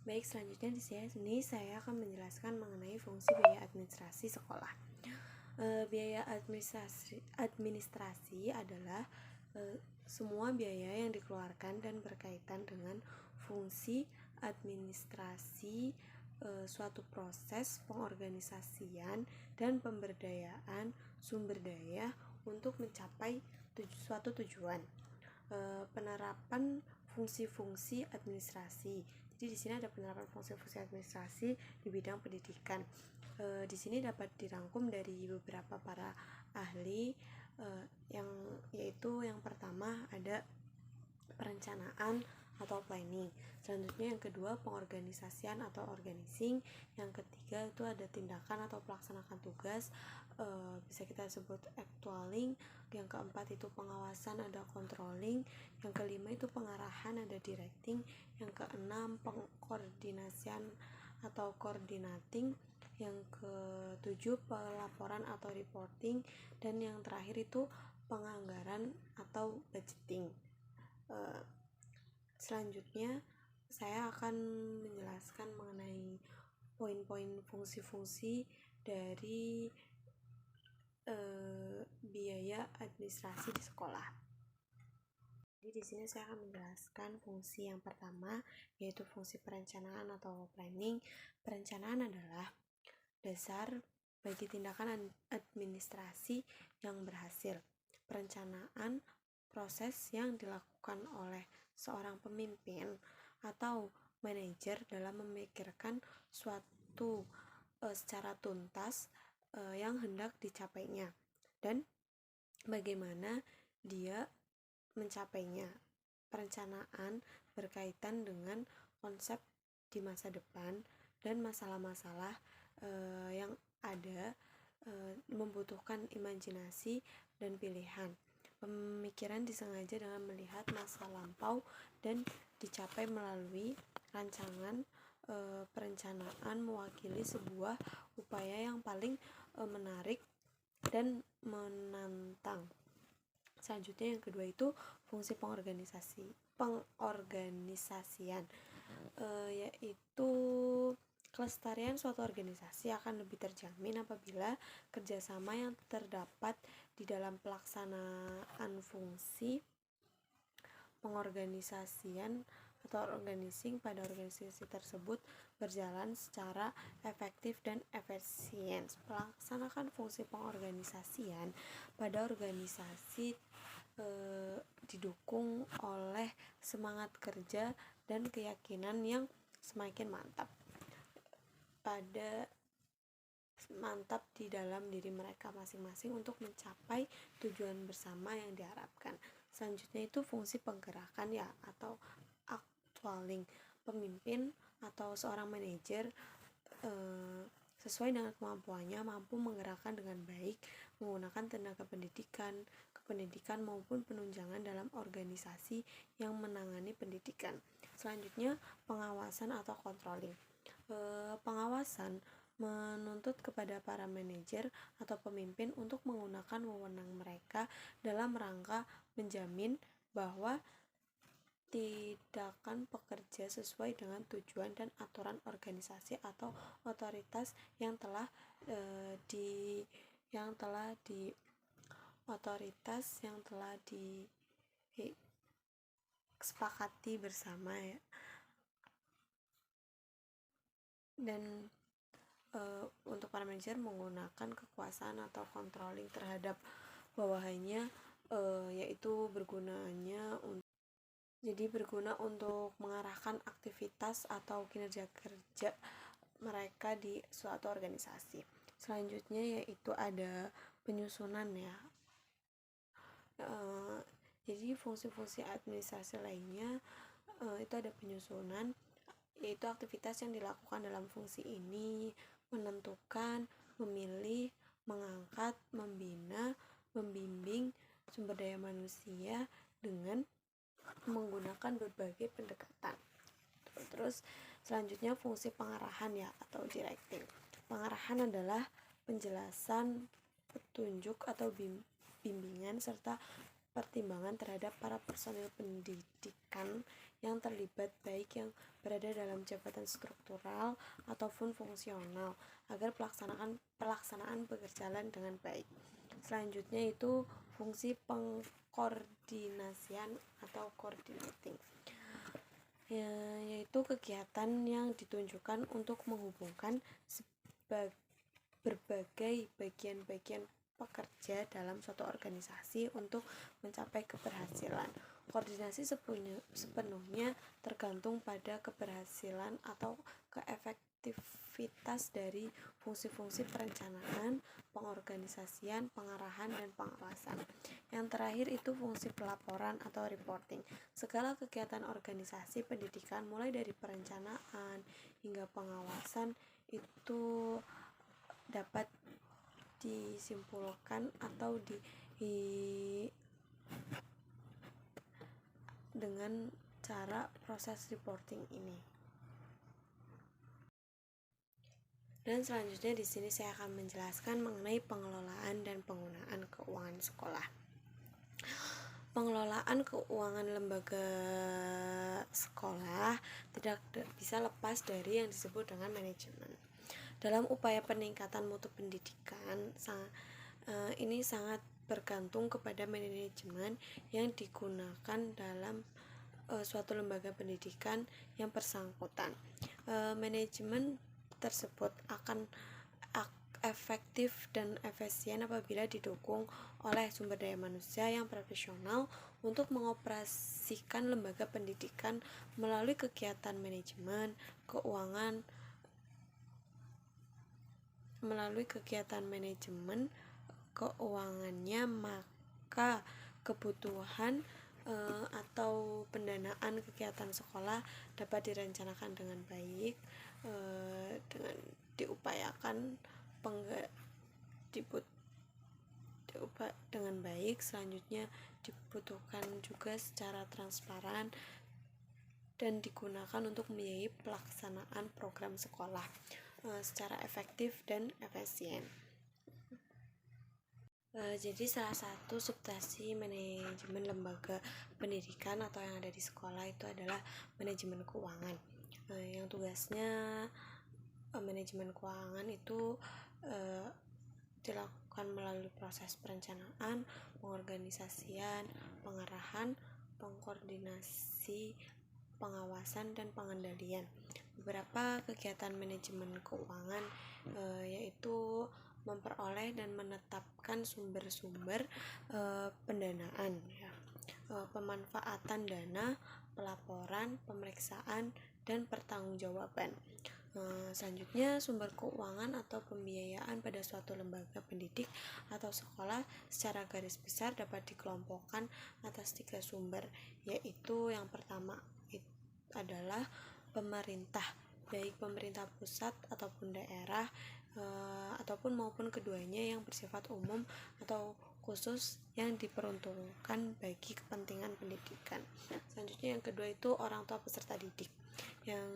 Baik, selanjutnya di sini saya akan menjelaskan mengenai fungsi biaya administrasi sekolah. Biaya administrasi adalah semua biaya yang dikeluarkan dan berkaitan dengan fungsi administrasi suatu proses pengorganisasian dan pemberdayaan sumber daya untuk mencapai suatu tujuan. Penerapan fungsi-fungsi administrasi. Jadi di sini ada penerapan fungsi-fungsi administrasi di bidang pendidikan. Di sini dapat dirangkum dari beberapa para ahli, yaitu yang pertama ada perencanaan atau planning. Selanjutnya yang kedua pengorganisasian atau organizing. Yang ketiga itu ada tindakan atau pelaksanakan tugas, bisa kita sebut actualing. Yang keempat itu pengawasan, ada controlling. Yang kelima itu pengarahan, ada directing. Yang keenam pengkoordinasian atau coordinating. Yang ketujuh pelaporan atau reporting. Dan yang terakhir itu penganggaran atau budgeting. Selanjutnya saya akan menjelaskan mengenai poin-poin fungsi-fungsi dari biaya administrasi di sekolah. Jadi di sini saya akan menjelaskan fungsi yang pertama, yaitu fungsi perencanaan atau planning. Perencanaan adalah dasar bagi tindakan administrasi yang berhasil. Perencanaan proses yang dilakukan oleh seorang pemimpin atau manajer dalam memikirkan suatu secara tuntas yang hendak dicapainya dan bagaimana dia mencapainya. Perencanaan berkaitan dengan konsep di masa depan dan masalah-masalah yang ada, membutuhkan imajinasi dan pilihan. Pemikiran disengaja dengan melihat masa lampau dan dicapai melalui rancangan perencanaan mewakili sebuah upaya yang paling menarik dan menantang. Selanjutnya yang kedua itu fungsi pengorganisasian, yaitu kelestarian suatu organisasi akan lebih terjamin apabila kerjasama yang terdapat di dalam pelaksanaan fungsi pengorganisasian atau organizing pada organisasi tersebut berjalan secara efektif dan efisien. Melaksanakan fungsi pengorganisasian pada organisasi didukung oleh semangat kerja dan keyakinan yang semakin mantap di dalam diri mereka masing-masing untuk mencapai tujuan bersama yang diharapkan. Selanjutnya itu fungsi penggerakan atau actualing. Pemimpin atau seorang manajer sesuai dengan kemampuannya mampu menggerakkan dengan baik menggunakan tenaga kependidikan maupun penunjangan dalam organisasi yang menangani pendidikan. Selanjutnya pengawasan atau controlling. Pengawasan menuntut kepada para manajer atau pemimpin untuk menggunakan wewenang mereka dalam rangka menjamin bahwa tindakan pekerja sesuai dengan tujuan dan aturan organisasi atau otoritas yang telah disepakati bersama Dan untuk para manajer menggunakan kekuasaan atau controlling terhadap bawahannya, yaitu berguna untuk mengarahkan aktivitas atau kinerja kerja mereka di suatu organisasi. Selanjutnya yaitu ada penyusunan jadi fungsi-fungsi administrasi lainnya itu ada penyusunan, yaitu aktivitas yang dilakukan dalam fungsi ini menentukan, memilih, mengangkat, membina, membimbing sumber daya manusia dengan menggunakan berbagai pendekatan. Terus selanjutnya fungsi pengarahan atau directing. Pengarahan adalah penjelasan, petunjuk atau bimbingan serta pertimbangan terhadap para personil pendidikan yang terlibat, baik yang berada dalam jabatan struktural ataupun fungsional, agar pelaksanaan berjalan dengan baik. Selanjutnya itu fungsi pengkoordinasian atau coordinating, yaitu kegiatan yang ditunjukkan untuk menghubungkan berbagai bagian-bagian pekerja dalam suatu organisasi untuk mencapai keberhasilan. Koordinasi sepenuhnya tergantung pada keberhasilan atau keefektivitas dari fungsi-fungsi perencanaan, pengorganisasian, pengarahan, dan pengawasan. Yang terakhir itu fungsi pelaporan atau reporting. Segala kegiatan organisasi pendidikan mulai dari perencanaan hingga pengawasan itu dapat disimpulkan atau dengan cara proses reporting ini. Dan selanjutnya di sini saya akan menjelaskan mengenai pengelolaan dan penggunaan keuangan sekolah. Pengelolaan keuangan lembaga sekolah tidak bisa lepas dari yang disebut dengan manajemen. Dalam upaya peningkatan mutu pendidikan, ini sangat bergantung kepada manajemen yang digunakan dalam suatu lembaga pendidikan yang bersangkutan. Manajemen tersebut akan efektif dan efisien apabila didukung oleh sumber daya manusia yang profesional untuk mengoperasikan lembaga pendidikan melalui kegiatan manajemen keuangan. Melalui kegiatan manajemen keuangannya, maka kebutuhan atau pendanaan kegiatan sekolah dapat direncanakan dengan baik, dengan diupayakan dengan baik. Selanjutnya dibutuhkan juga secara transparan dan digunakan untuk membiayai pelaksanaan program sekolah secara efektif dan efisien. Jadi salah satu substansi manajemen lembaga pendidikan atau yang ada di sekolah itu adalah manajemen keuangan. Yang tugasnya manajemen keuangan itu dilakukan melalui proses perencanaan, pengorganisasian, pengarahan, pengkoordinasi, pengawasan, dan pengendalian. Beberapa kegiatan manajemen keuangan yaitu memperoleh dan menetapkan sumber-sumber pendanaan, pemanfaatan dana, pelaporan, pemeriksaan, dan pertanggungjawaban. Selanjutnya, sumber keuangan atau pembiayaan pada suatu lembaga pendidik atau sekolah secara garis besar dapat dikelompokkan atas 3 sumber, yaitu yang pertama adalah pemerintah, baik pemerintah pusat ataupun daerah, ataupun maupun keduanya yang bersifat umum atau khusus yang diperuntukkan bagi kepentingan pendidikan. Selanjutnya yang kedua itu orang tua peserta didik. Yang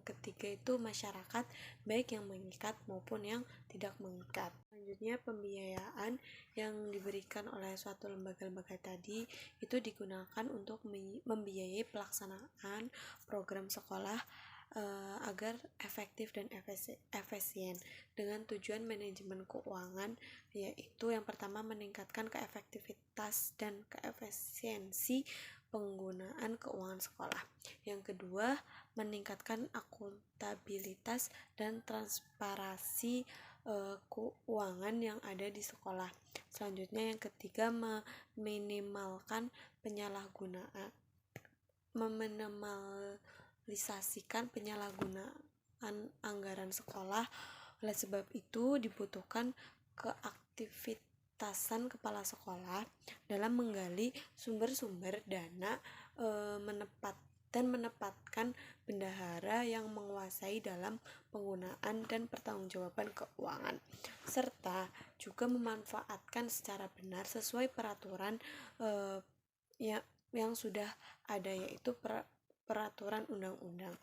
ketiga itu masyarakat, baik yang mengikat maupun yang tidak mengikat. Selanjutnya pembiayaan yang diberikan oleh suatu lembaga-lembaga tadi itu digunakan untuk membiayai pelaksanaan program sekolah agar efektif dan efisien dengan tujuan manajemen keuangan, yaitu yang pertama meningkatkan keefektivitas dan keefisiensi penggunaan keuangan sekolah. Yang kedua, meningkatkan akuntabilitas dan transparansi keuangan yang ada di sekolah. Selanjutnya yang ketiga, meminimalkan penyalahgunaan, meminimalisasikan penyalahgunaan anggaran sekolah. Oleh sebab itu dibutuhkan keaktifitasan kepala sekolah dalam menggali sumber-sumber dana, menempatkan bendahara yang menguasai dalam penggunaan dan pertanggungjawaban keuangan, serta juga memanfaatkan secara benar sesuai peraturan yang sudah ada, yaitu peraturan undang-undang.